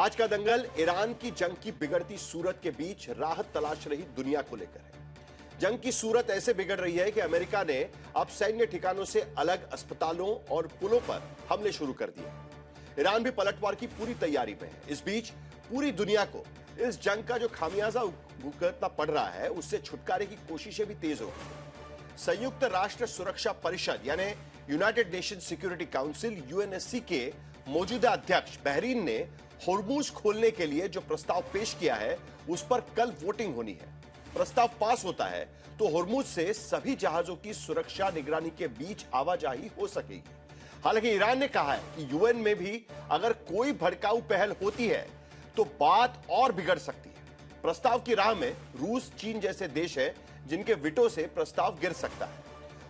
आज का दंगल ईरान की जंग की बिगड़ती सूरत के बीच राहत तलाश रही दुनिया को लेकर है। जंग की सूरत ऐसे बिगड़ रही है कि अमेरिका ने अब सैन्य ठिकानों से अलग अस्पतालों और पुलों पर हमले शुरू कर दिए। ईरान भी पलटवार की पूरी तैयारी में है। इस बीच पूरी दुनिया को इस जंग का जो खामियाजा भुगतना पड़ रहा है उससे छुटकारे की कोशिशें भी तेज हो गई हैं। संयुक्त राष्ट्र सुरक्षा परिषद यानी United nation security council UNSC के मौजूदा अध्यक्ष बहरीन ने होर्मुज खोलने के लिए जो प्रस्ताव पेश किया है उस पर कल वोटिंग होनी है। प्रस्ताव पास होता है तो होर्मुज से सभी जहाजों की सुरक्षा निगरानी के बीच आवाजाही हो सकेगी। हालांकि ईरान ने कहा है कि यूएन में भी अगर कोई भड़काऊ पहल होती है तो बात और बिगड़ सकती है। प्रस्ताव की राह में रूस, चीन जैसे देश हैं जिनके विटो से प्रस्ताव गिर सकता है।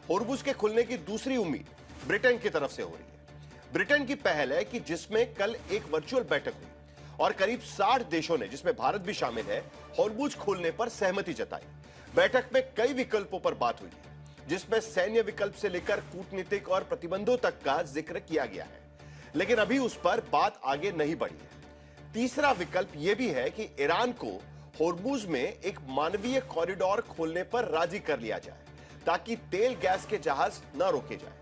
होर्मुज के खुलने की दूसरी उम्मीद ब्रिटेन की तरफ से हो रही है। ब्रिटेन की पहल है कि जिसमें कल एक वर्चुअल बैठक हुई और करीब 60 देशों ने, जिसमें भारत भी शामिल है, होर्मुज खोलने पर सहमति जताई। बैठक में कई विकल्पों पर बात हुई है, जिसमें सैन्य विकल्प से लेकर कूटनीतिक और प्रतिबंधों तक का जिक्र किया गया है, लेकिन अभी उस पर बात आगे नहीं बढ़ी है। तीसरा विकल्प यह भी है कि ईरान को होर्मुज में एक मानवीय कॉरिडोर खोलने पर राजी कर लिया जाए ताकि तेल गैस के जहाज न रोके जाए।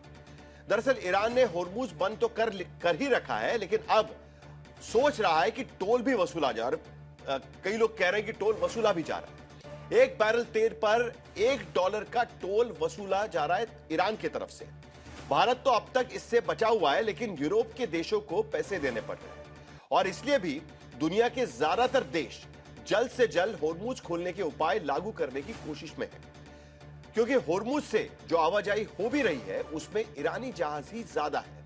दरअसल ईरान ने होर्मुज बंद तो कर ही रखा है, लेकिन अब सोच रहा है कि टोल भी वसूला जाए। कई लोग कह रहे हैं कि टोल वसूला भी जा रहा है। एक बैरल तेल पर $1 का टोल वसूला जा रहा है ईरान की तरफ से। भारत तो अब तक इससे बचा हुआ है, लेकिन यूरोप के देशों को पैसे देने पड़ रहे हैं और इसलिए भी दुनिया के ज्यादातर देश जल्द से जल्द होर्मुज खोलने के उपाय लागू करने की कोशिश में है, क्योंकि होर्मुज से जो आवाजाही हो भी रही है उसमें ईरानी जहाज ही ज्यादा है।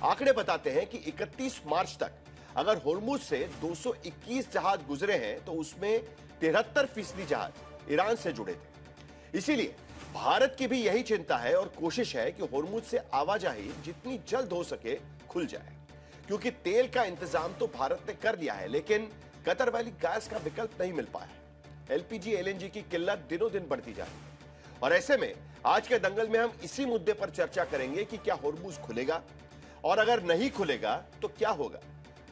आंकड़े बताते हैं कि 31 मार्च तक अगर होर्मुज से 221 जहाज गुजरे हैं तो उसमें 73% जहाज ईरान से जुड़े थे। इसीलिए भारत की भी यही चिंता है और कोशिश है कि होर्मुज से आवाजाही जितनी जल्द हो सके खुल जाए, क्योंकि तेल का इंतजाम तो भारत ने कर लिया है, लेकिन कतर वाली गैस का विकल्प नहीं मिल पाया है। एलपीजी, एलएनजी की किल्लत दिनों दिन बढ़ती जा रही है और ऐसे में आज के दंगल में हम इसी मुद्दे पर चर्चा करेंगे कि क्या होर्मुज खुलेगा और अगर नहीं खुलेगा तो क्या होगा,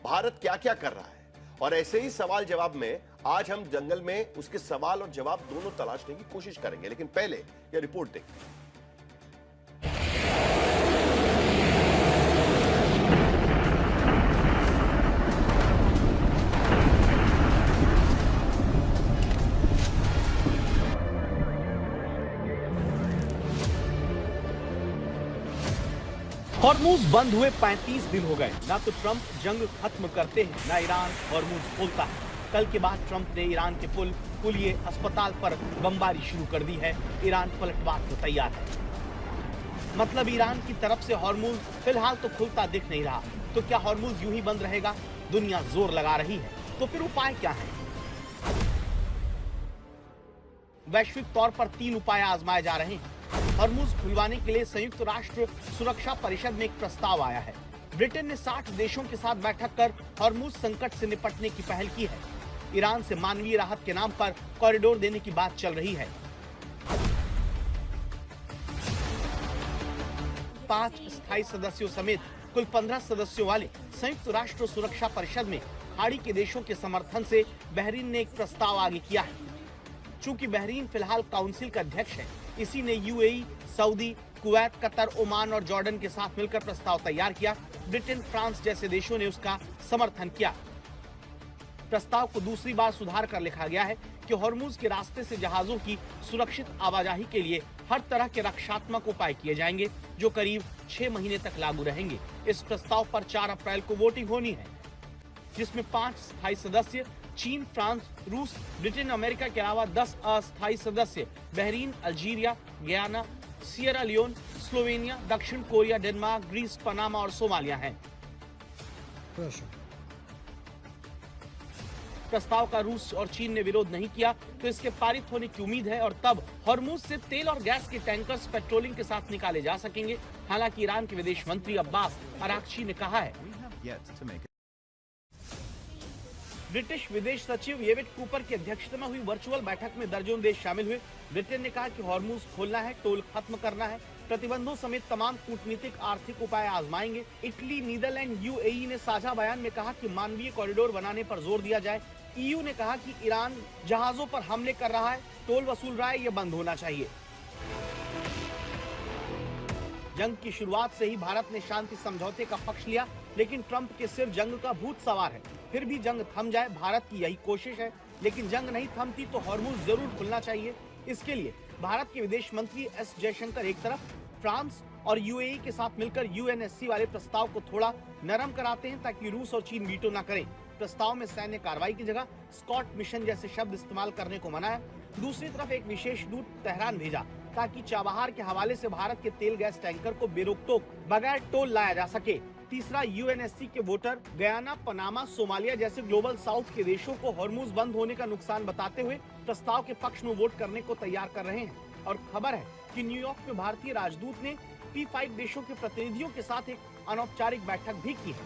भारत क्या क्या कर रहा है। और ऐसे ही सवाल जवाब में आज हम दंगल में उसके सवाल और जवाब दोनों तलाशने की कोशिश करेंगे, लेकिन पहले यह रिपोर्ट देखते हैं। होर्मुज बंद हुए 35 दिन हो गए। ना तो ट्रंप जंग खत्म करते हैं, ना ईरान होर्मुज खोलता है। कल के बाद ट्रंप ने ईरान के पुलिये अस्पताल पर बमबारी शुरू कर दी है। ईरान पलटवार को तैयार है। मतलब ईरान की तरफ से होर्मुज फिलहाल तो खुलता दिख नहीं रहा। तो क्या होर्मुज यूं ही बंद रहेगा? दुनिया जोर लगा रही है। तो फिर उपाय क्या है? वैश्विक तौर पर 3 उपाय आजमाए जा रहे हैं। होर्मुज खुलवाने के लिए संयुक्त राष्ट्र सुरक्षा परिषद में एक प्रस्ताव आया है। ब्रिटेन ने 60 देशों के साथ बैठक कर होर्मुज संकट से निपटने की पहल की है। ईरान से मानवीय राहत के नाम पर कॉरिडोर देने की बात चल रही है। 5 स्थायी सदस्यों समेत कुल 15 सदस्यों वाले संयुक्त राष्ट्र सुरक्षा परिषद में खाड़ी के देशों के समर्थन से बहरीन ने एक प्रस्ताव आगे किया है। चूंकि बहरीन फिलहाल काउंसिल का अध्यक्ष है, इसी ने UAE, Saudi, Kuwait, Qatar, Oman और जॉर्डन के साथ मिलकर प्रस्ताव तैयार किया। ब्रिटेन, फ्रांस जैसे देशों ने उसका समर्थन किया। प्रस्ताव को दूसरी बार सुधार कर लिखा गया है कि होर्मुज के रास्ते से जहाजों की सुरक्षित आवाजाही के लिए हर तरह के रक्षात्मक उपाय किए जाएंगे, जो करीब 6 महीने तक लागू रहेंगे। इस प्रस्ताव पर 4 अप्रैल को वोटिंग होनी है, जिसमें 5 स्थायी सदस्य चीन, फ्रांस, रूस, ब्रिटेन, अमेरिका के अलावा 10 अस्थायी सदस्य Bahrain, Algeria, Guyana, Sierra Leone, Slovenia, दक्षिण कोरिया, डेनमार्क, ग्रीस, पनामा और सोमालिया हैं। प्रस्ताव का रूस और चीन ने विरोध नहीं किया, तो इसके पारित होने की उम्मीद है और तब होर्मुज से तेल और गैस के टैंकर्स पेट्रोलिंग के साथ निकाले जा सकेंगे। हालांकि ईरान के विदेश मंत्री अब्बास अराक्ची ने कहा है, ब्रिटिश विदेश सचिव येविट कूपर की अध्यक्षता में हुई वर्चुअल बैठक में दर्जनों देश शामिल हुए। ब्रिटेन ने कहा कि होर्मुज खोलना है, टोल खत्म करना है। प्रतिबंधों समेत तमाम कूटनीतिक आर्थिक उपाय आजमाएंगे। इटली, नीदरलैंड, यूएई ने साझा बयान में कहा कि मानवीय कॉरिडोर बनाने पर जोर दिया जाए। ईयू ने कहा कि ईरान जहाजों पर हमले कर रहा है, टोल वसूल रहा है, यह बंद होना चाहिए। जंग की शुरुआत से ही भारत ने शांति समझौते का पक्ष लिया, लेकिन ट्रंप के सिर जंग का भूत सवार है। फिर भी जंग थम जाए, भारत की यही कोशिश है, लेकिन जंग नहीं थमती तो हॉर्मुज जरूर खुलना चाहिए। इसके लिए भारत के विदेश मंत्री एस जयशंकर एक तरफ, फ्रांस और यूएई के साथ मिलकर यूएनएससी वाले प्रस्ताव को थोड़ा नरम कराते हैं ताकि रूस और चीन वीटो न करें। प्रस्ताव में सैन्य कार्रवाई की जगह स्कॉट मिशन जैसे शब्द इस्तेमाल करने को मना है। दूसरी तरफ एक विशेष दूत तेहरान भेजा ताकि चाबहार के हवाले से भारत के तेल गैस टैंकर को बेरोक-टोक बगैर टोल लाया जा सके। तीसरा, यूएनएससी के वोटर गयाना, पनामा, सोमालिया जैसे ग्लोबल साउथ के देशों को हॉर्मुज बंद होने का नुकसान बताते हुए प्रस्ताव के पक्ष में वोट करने को तैयार कर रहे हैं। और खबर है कि न्यूयॉर्क में भारतीय राजदूत ने P5 देशों के प्रतिनिधियों के साथ एक अनौपचारिक बैठक भी की है।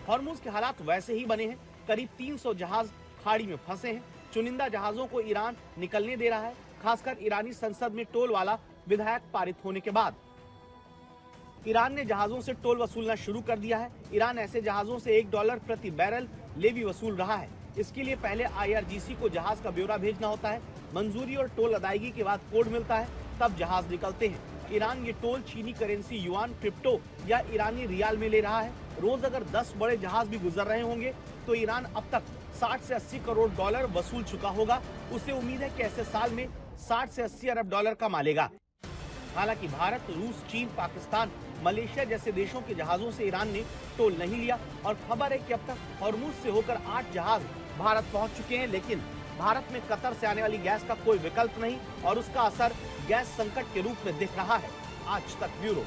हॉर्मुज के हालात वैसे ही बने हैं। करीब 300 जहाज खाड़ी में फंसे हैं। चुनिंदा जहाजों को ईरान निकलने दे रहा है, खासकर ईरानी संसद में टोल वाला विधेयक पारित होने के बाद। ईरान ने जहाजों से टोल वसूलना शुरू कर दिया है। ईरान ऐसे जहाजों से $1 प्रति बैरल लेवी वसूल रहा है। इसके लिए पहले IRGC को जहाज का ब्यौरा भेजना होता है। मंजूरी और टोल अदायगी के बाद कोड मिलता है, तब जहाज निकलते हैं। ईरान ये टोल चीनी करेंसी युआन, क्रिप्टो या ईरानी रियाल में ले रहा है। रोज अगर 10 बड़े जहाज भी गुजर रहे होंगे तो ईरान अब तक 60 से 80 करोड़ डॉलर वसूल चुका होगा। उसे उम्मीद है कि ऐसे साल में 60 से 80 अरब डॉलर कमा लेगा। हालांकि भारत, रूस, चीन, पाकिस्तान, मलेशिया जैसे देशों के जहाजों से ईरान ने टोल नहीं लिया और खबर है कि अब तक हॉर्मुज से होकर 8 जहाज भारत पहुंच चुके हैं। लेकिन भारत में कतर से आने वाली गैस का कोई विकल्प नहीं और उसका असर गैस संकट के रूप में दिख रहा है। आज तक ब्यूरो।